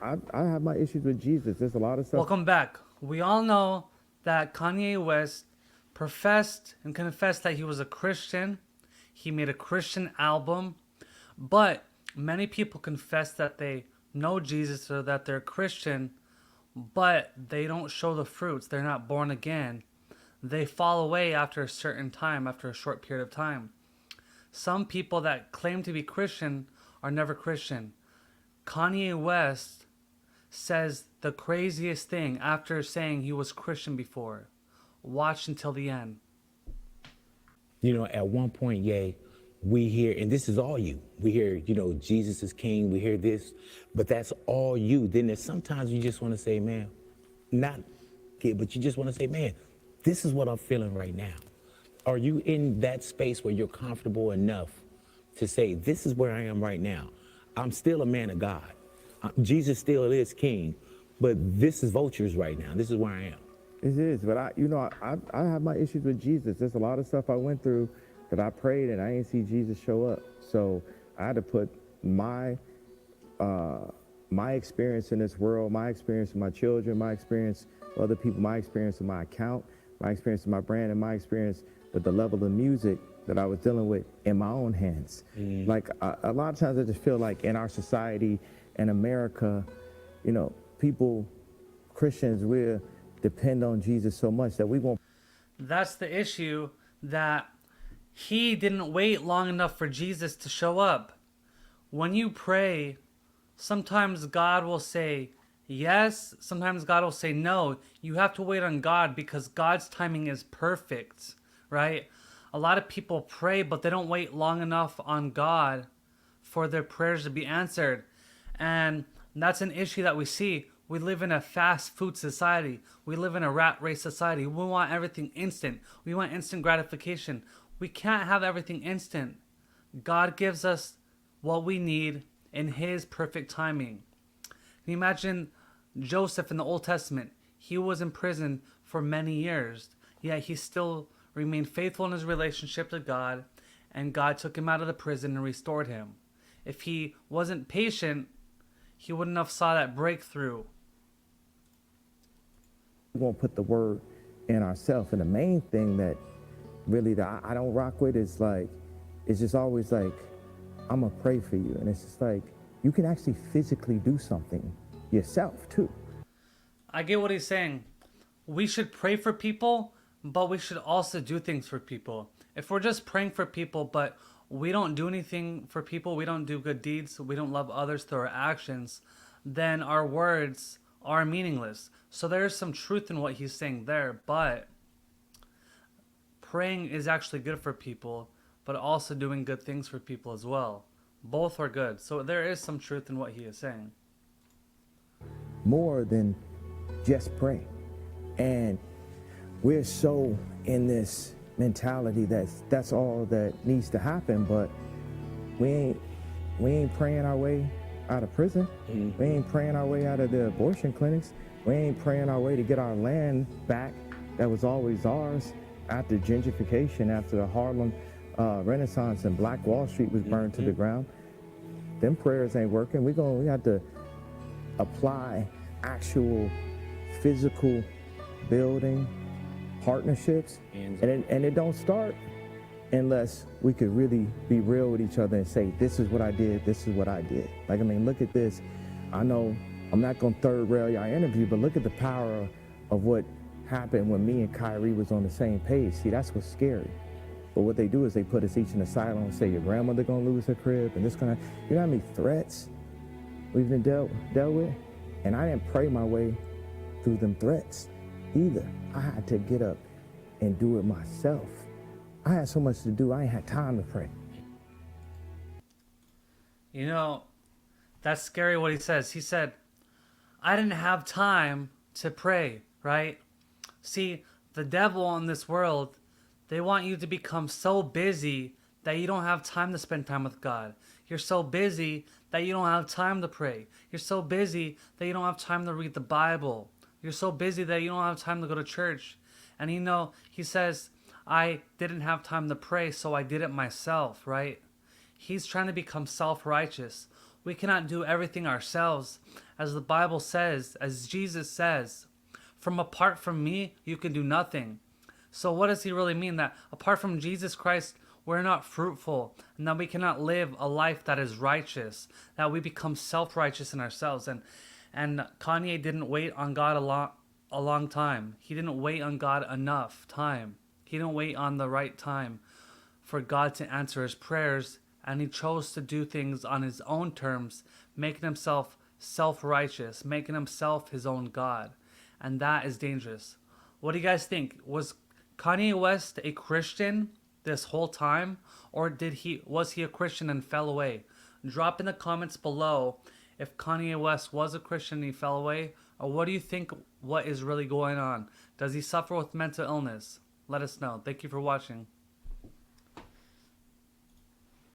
I have my issues with Jesus. There's a lot of stuff. Welcome back. We all know that Kanye West professed and confessed that he was a Christian. He made a Christian album, but many people confess that they know Jesus or that they're Christian, but they don't show the fruits. They're not born again. They fall away after a certain time, after a short period of time. Some people that claim to be Christian are never Christian. Kanye West says the craziest thing after saying he was Christian before. Watch until the end. You know, at one point, we hear, and this is all you. We hear, Jesus is king. We hear this, but that's all you. Then there's sometimes you just want to say, man, not kid, but you just want to say, man, this is what I'm feeling right now. Are you in that space where you're comfortable enough to say, this is where I am right now? I'm still a man of God. Jesus still is king, but this is vultures right now. This is where I am. It is, but I have my issues with Jesus. There's a lot of stuff I went through that I prayed and I didn't see Jesus show up. So I had to put my experience in this world, my experience with my children, my experience with other people, my experience with my account, my experience with my brand, and my experience with the level of music that I was dealing with in my own hands. Like a lot of times I just feel like in our society in America, people, Christians, we're depend on Jesus so much that we won't. That's the issue, that he didn't wait long enough for Jesus to show up. When you pray, sometimes God will say yes, sometimes God will say no. You have to wait on God because God's timing is perfect, right? A lot of people pray, but they don't wait long enough on God for their prayers to be answered. And that's an issue that we see. We live in a fast food society. We live in a rat race society. We want everything instant. We want instant gratification. We can't have everything instant. God gives us what we need in his perfect timing. Can you imagine Joseph in the Old Testament? He was in prison for many years, yet he still remained faithful in his relationship to God, and God took him out of the prison and restored him. If he wasn't patient, he wouldn't have saw that breakthrough. We won't put the word in ourselves. And the main thing that really that I don't rock with is like, it's just always like, I'm gonna pray for you. And it's just like, you can actually physically do something yourself too. I get what he's saying. We should pray for people, but we should also do things for people. If we're just praying for people, but we don't do anything for people, we don't do good deeds, we don't love others through our actions, then our words are meaningless. So there's some truth in what he's saying there, but praying is actually good for people, but also doing good things for people as well. Both are good. So there is some truth in what he is saying. More than just pray. And we're so in this mentality that's all that needs to happen, but we ain't praying our way out of prison. We ain't praying our way out of the abortion clinics. We ain't praying our way to get our land back that was always ours after gentrification, after the Harlem Renaissance and Black Wall Street was burned to the ground. Them prayers ain't working. We have to apply actual physical building partnerships, and it don't start unless we could really be real with each other and say, this is what I did, this is what I did. Like, I mean, look at this. I know I'm not gonna third rail your interview, but look at the power of what happened when me and Kyrie was on the same page. See, that's what's scary. But what they do is they put us each in a silo and say, your grandmother gonna lose her crib, and this gonna, you know how many threats we've been dealt with? And I didn't pray my way through them threats either. I had to get up and do it myself. I had so much to do, I ain't had time to pray. You know, that's scary what he says. He said, I didn't have time to pray, right? See, the devil in this world, they want you to become so busy that you don't have time to spend time with God. You're so busy that you don't have time to pray. You're so busy that you don't have time to read the Bible. You're so busy that you don't have time to go to church. And he says, I didn't have time to pray, so I did it myself, right? He's trying to become self-righteous. We cannot do everything ourselves. as the Bible says, as Jesus says, apart from me, you can do nothing. So what does he really mean? That apart from Jesus Christ, we're not fruitful, and that we cannot live a life that is righteous, that we become self-righteous in ourselves. And Kanye didn't wait on God a long time. He didn't wait on God enough time. He didn't wait on the right time for God to answer his prayers, and he chose to do things on his own terms, making himself self-righteous, making himself his own God. And that is dangerous. What do you guys think? Was Kanye West a Christian this whole time, or was he a Christian and fell away? Drop in the comments below if Kanye West was a Christian and he fell away, or what do you think what is really going on? Does he suffer with mental illness? Let us know. Thank you for watching.